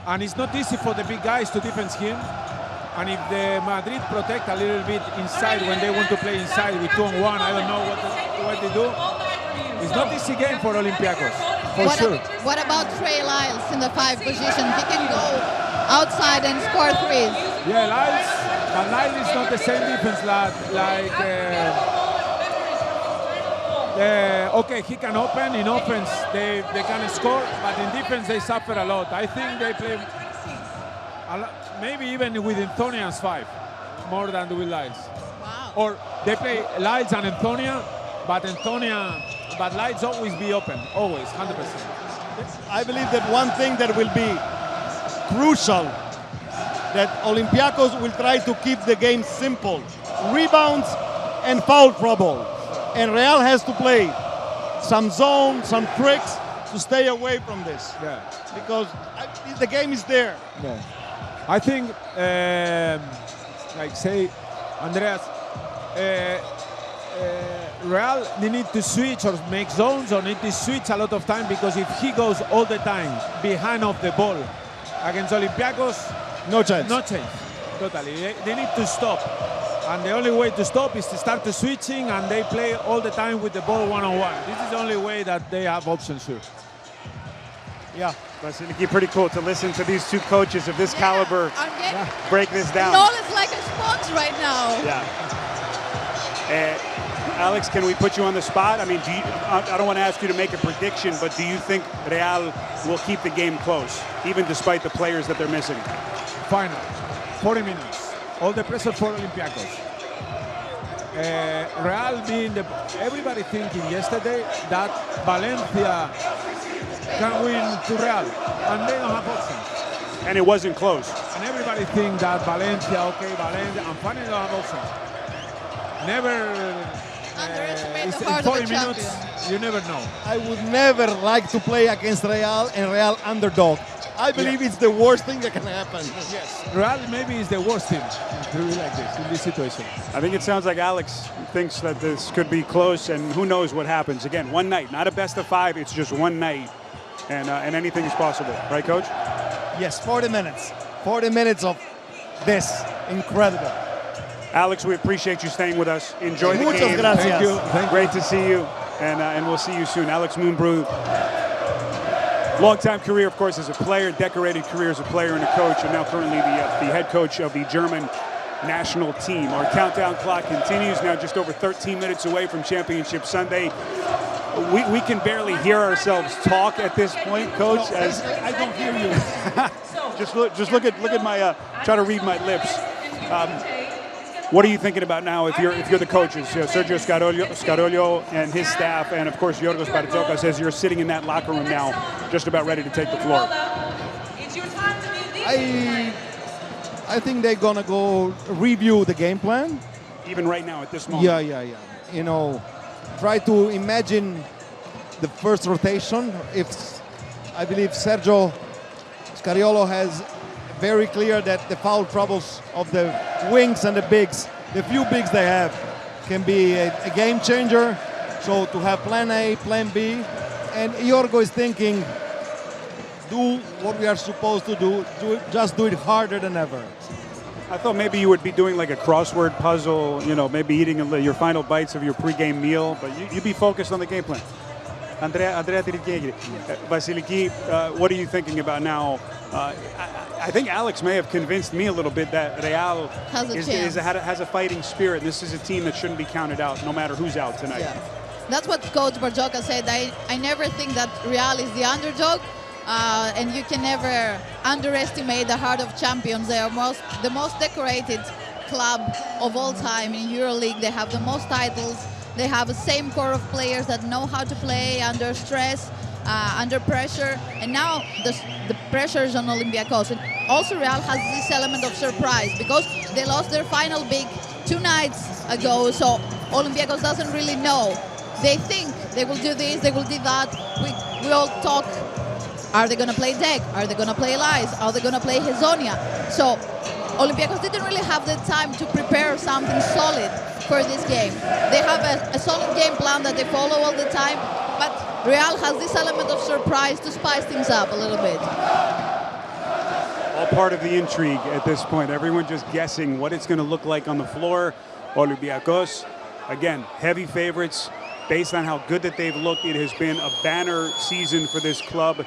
and it's not easy for the big guys to defend him. And if the Madrid protect a little bit inside when they want to play inside with 2-on-1, I don't know what they do. It's not easy game for Olympiacos, for sure. What about Trey Lyles in the 5 position? He can go outside and score threes. Yeah, Lyles, but Lyles is not the same defense like Okay, he can open. In offense, they can score, but in defense, they suffer a lot. I think they play maybe even with Anthonia's 5 more than with Lyles. Wow. Or they play Lyles and Antonia, but Lyles always be open, always, 100%. I believe that one thing that will be crucial, that Olympiacos will try to keep the game simple. Rebounds and foul trouble. And Real has to play some zone, some tricks to stay away from this. Yeah. Because the game is there. Yeah. I think, like say, Andreas, Real, they need to switch or make zones or need to switch a lot of time, because if he goes all the time behind of the ball against Olympiacos, no chance. No chance, totally. They need to stop. And the only way to stop is to start the switching, and they play all the time with the ball one-on-one. This is the only way that they have options here. Yeah, Vasiliki, pretty cool to listen to these two coaches of this caliber break this down. Noel is like a sponge right now. Yeah. Alex, can we put you on the spot? I mean, I don't want to ask you to make a prediction, but do you think Real will keep the game close, even despite the players that they're missing? Final, 40 minutes. All the pressure for Olympiacos. Real being everybody thinking yesterday that Valencia can win to Real, and they don't have options. And it wasn't close. And everybody think that Valencia, and finally don't have options. Never. Underestimate the in heart 40 of a minutes, champion. you never know. I would never like to play against Real and Real underdog. I believe it's the worst thing that can happen. Yes. Real maybe is the worst team to be like this in this situation. I think it sounds like Alex thinks that this could be close, and who knows what happens. Again, one night, not a best of 5. It's just one night, and anything is possible. Right, Coach? Yes, 40 minutes. 40 minutes of this. Incredible. Alex, we appreciate you staying with us. Enjoy the Muchas game. gracias. Thank you. Great to see you, and we'll see you soon. Alex Moonbrew. Long-time career, of course, as a player, decorated career as a player and a coach, and now currently the head coach of the German national team. Our countdown clock continues, now just over 13 minutes away from Championship Sunday. We can barely hear ourselves talk at this point, Coach. As I don't hear you. just look at my try to read my lips. What are you thinking about now if you're the coaches? Sergio Scarolio and his staff, and of course Yorgos Bartzokas, as you're sitting in that locker room now, just about ready to take the floor. I think they're gonna go review the game plan. Even right now at this moment. Yeah. You know, try to imagine the first rotation. I believe Sergio Scariolo has very clear that the foul troubles of the wings and the bigs, the few bigs they have, can be a game changer. So to have plan A, plan B, and Yorgo is thinking, do what we are supposed to do, just do it harder than ever. I thought maybe you would be doing like a crossword puzzle, maybe eating your final bites of your pregame meal, but you'd be focused on the game plan. Andrea Tirikiegiri. Vasiliki, what are you thinking about now? I think Alex may have convinced me a little bit that Real has a fighting spirit. This is a team that shouldn't be counted out, no matter who's out tonight. Yeah. That's what Coach Bartzokas said. I never think that Real is the underdog, and you can never underestimate the heart of champions. They are the most decorated club of all time in EuroLeague. They have the most titles. They have the same core of players that know how to play under stress, under pressure, and now the pressure is on Olympiacos. And also Real has this element of surprise because they lost their final big 2 nights ago, so Olympiacos doesn't really know. They think they will do this, they will do that. We all talk, are they going to play Deck? Are they going to play Lies? Are they going to play Hezonia? So Olympiacos didn't really have the time to prepare something solid for this game. They have a solid game plan that they follow all the time, but Real has this element of surprise to spice things up a little bit. All part of the intrigue at this point. Everyone just guessing what it's going to look like on the floor. Olympiacos, again, heavy favorites. Based on how good that they've looked, it has been a banner season for this club.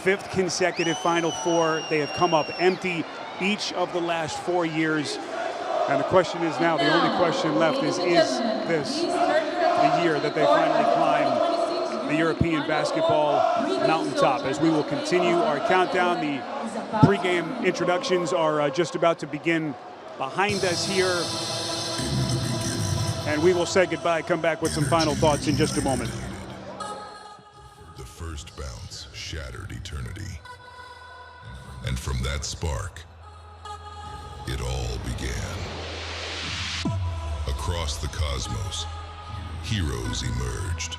5th consecutive Final Four. They have come up empty each of the last 4 years. And the question is now, the only question left is this the year that they finally climb the European basketball mountaintop. As we will continue our countdown, the pregame introductions are just about to begin behind us here. And we will say goodbye, come back with some final thoughts in just a moment. The first bounce shattered eternity. And from that spark, it all began. Across the cosmos, heroes emerged.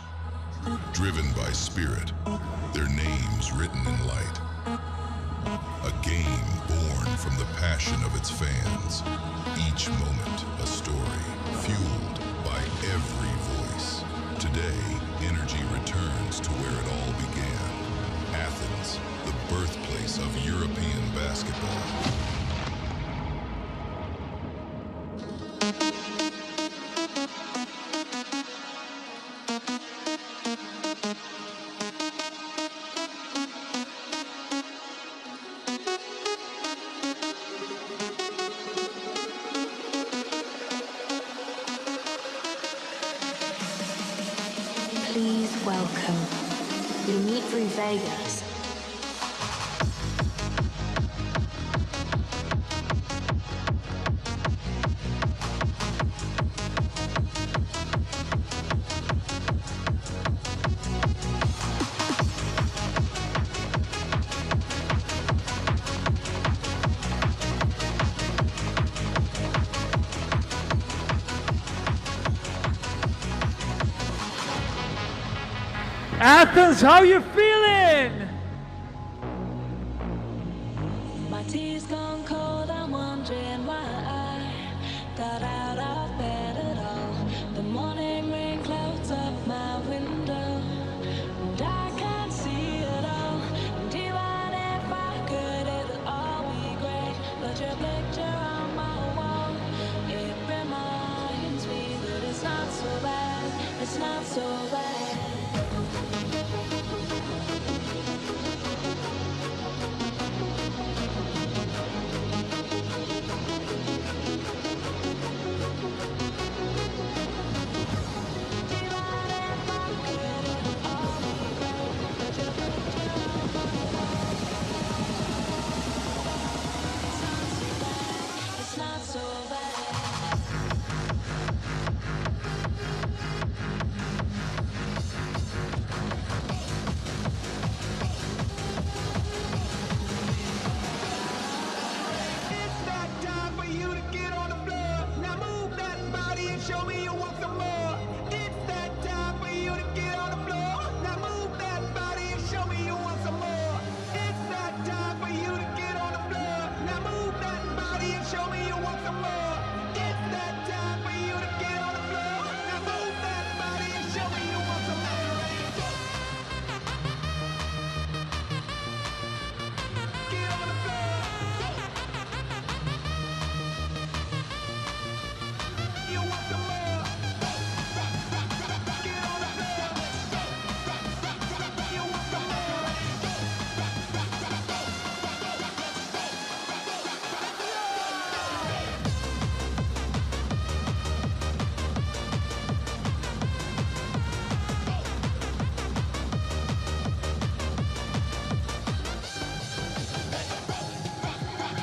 Driven by spirit, their names written in light. A game born from the passion of its fans. Each moment a story, fueled by every voice. Today, energy returns to where it all began. Athens, the birthplace of European basketball. Please welcome. You'll meet through Vegas. Athens, how you feeling? My tea's gone cold, I'm wondering why I got out of bed at all. The morning rain clouds up my window, and I can't see it all. And even if I could, it'll all be great. But your picture on my wall, it reminds me that it's not so bad, it's not so bad.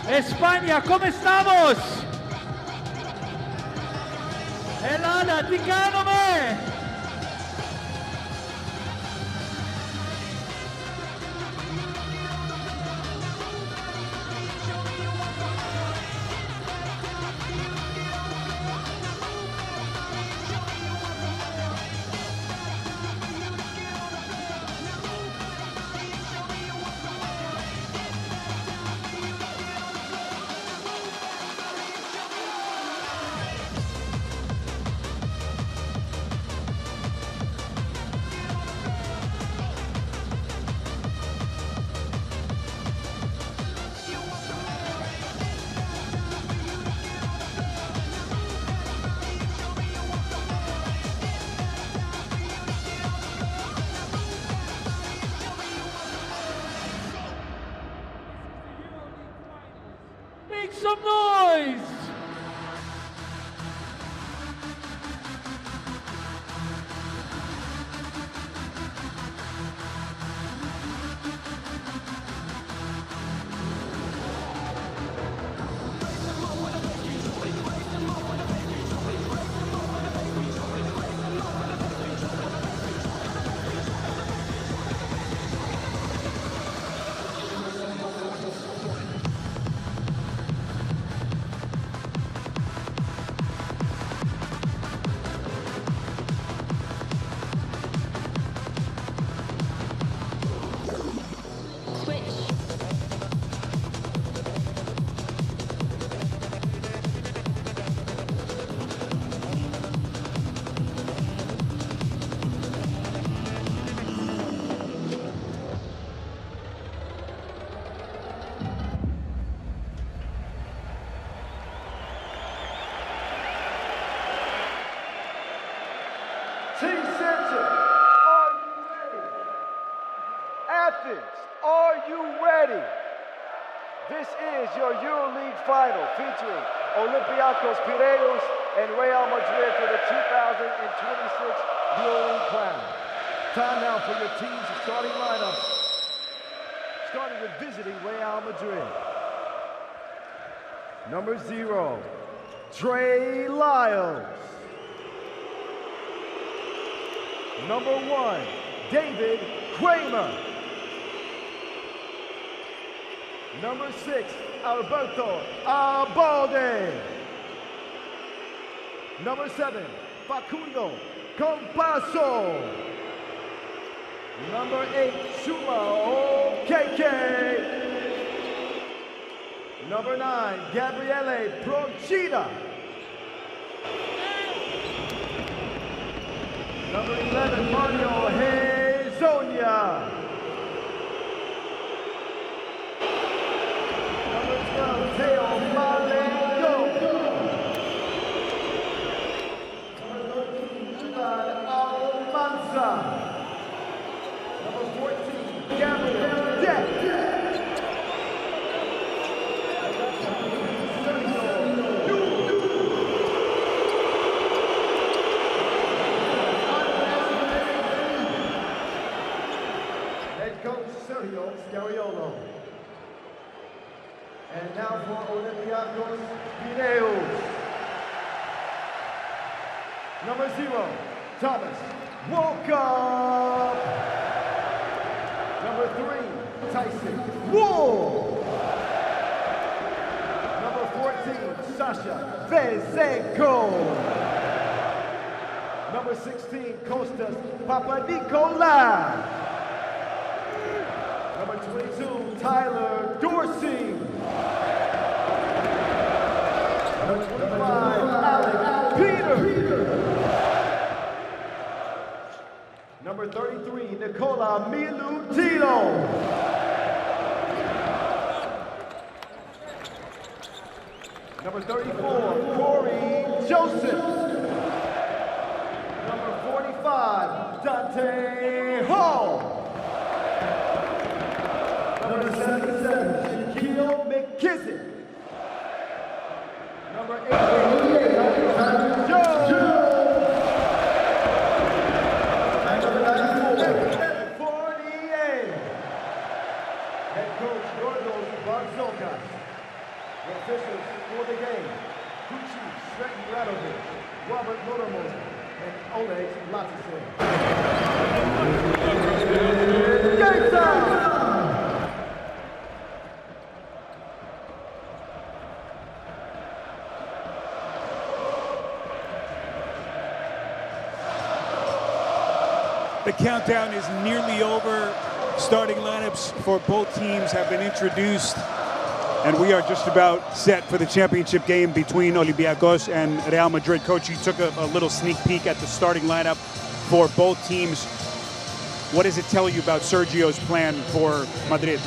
España, ¿cómo estamos? Elana, Ticánome. Make some noise! This is your EuroLeague final featuring Olympiacos Piraeus and Real Madrid for the 2026 EuroLeague crown. Time now for your team's starting lineups, starting with visiting Real Madrid. Number 0, Trey Lyles. Number 1, David Kramer. Number 6, Alberto Abalde. Number 7, Facundo Compasso. Number 8, Shuma Okeke. Number 9, Gabriele Procida. Number 11, Mario Hezonja. Number 12, Teo Malengo. Number 13, Ivan Almanza. Number 14, Gabriel Deck. Sergio Scariolo. And now for Olympiacos Piraeus. Number 0, Thomas Walker. Number 3, Tyson Wool. Number 14, Sasha Vezenko. Number 16, Kostas Papadikola. Number 22, Tyler Dorsey. Number 25, Alec Peter. Number 33, Nicola Milutino. Number 34, Corey Joseph. Number 45, Dante Hall. Number 77, Shaquille McKissick. Number 88, Joe. Number 48, head coach Yorgos Barzokas. The officials for the game, Kuchi Sretton-Radovic, Robert Motormos, and Oleg Latisen. Game time! The countdown is nearly over. Starting lineups for both teams have been introduced. And we are just about set for the championship game between Olympiacos and Real Madrid. Coach, you took a little sneak peek at the starting lineup for both teams. What does it tell you about Sergio's plan for Madrid?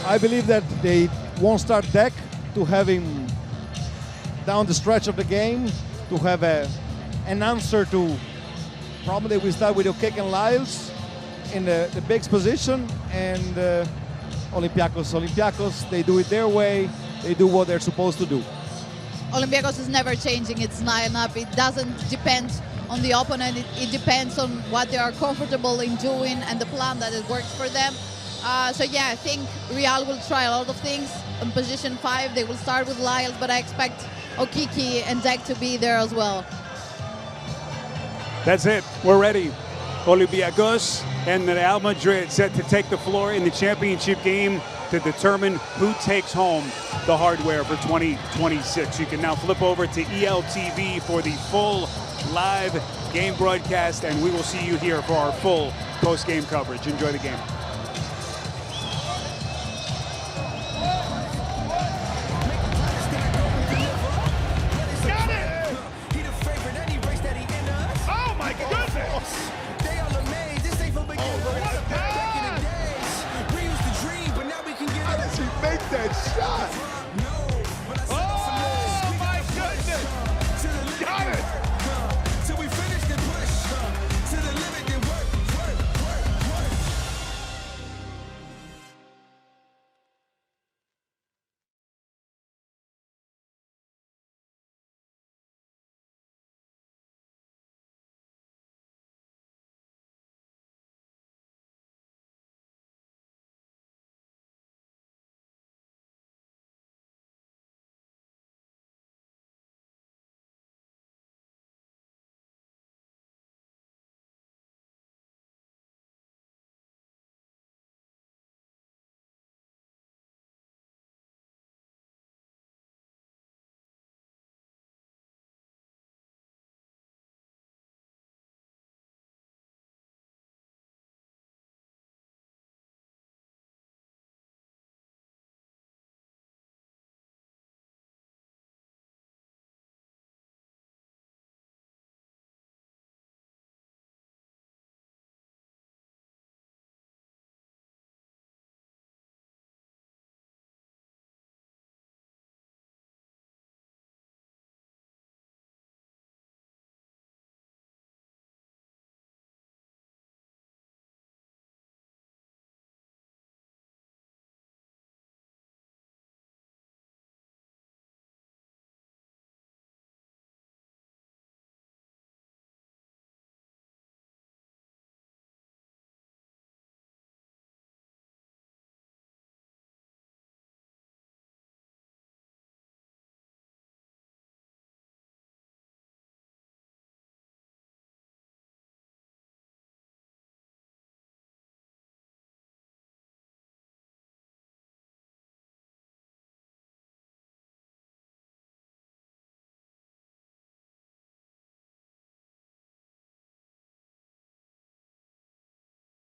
I believe that they won't start Deck to have him down the stretch of the game, to have an answer to. Probably we start with Okeke and Lyles in the bigs position, and Olympiacos, they do it their way. They do what they're supposed to do. Olympiacos is never changing its lineup. It doesn't depend on the opponent. It depends on what they are comfortable in doing and the plan that it works for them. So yeah, I think Real will try a lot of things. In position 5, they will start with Lyles, but I expect Okeke and Deck to be there as well. That's it. We're ready. Olympiacos and Real Madrid set to take the floor in the championship game to determine who takes home the hardware for 2026. You can now flip over to ELTV for the full live game broadcast, and we will see you here for our full post-game coverage. Enjoy the game. That shot.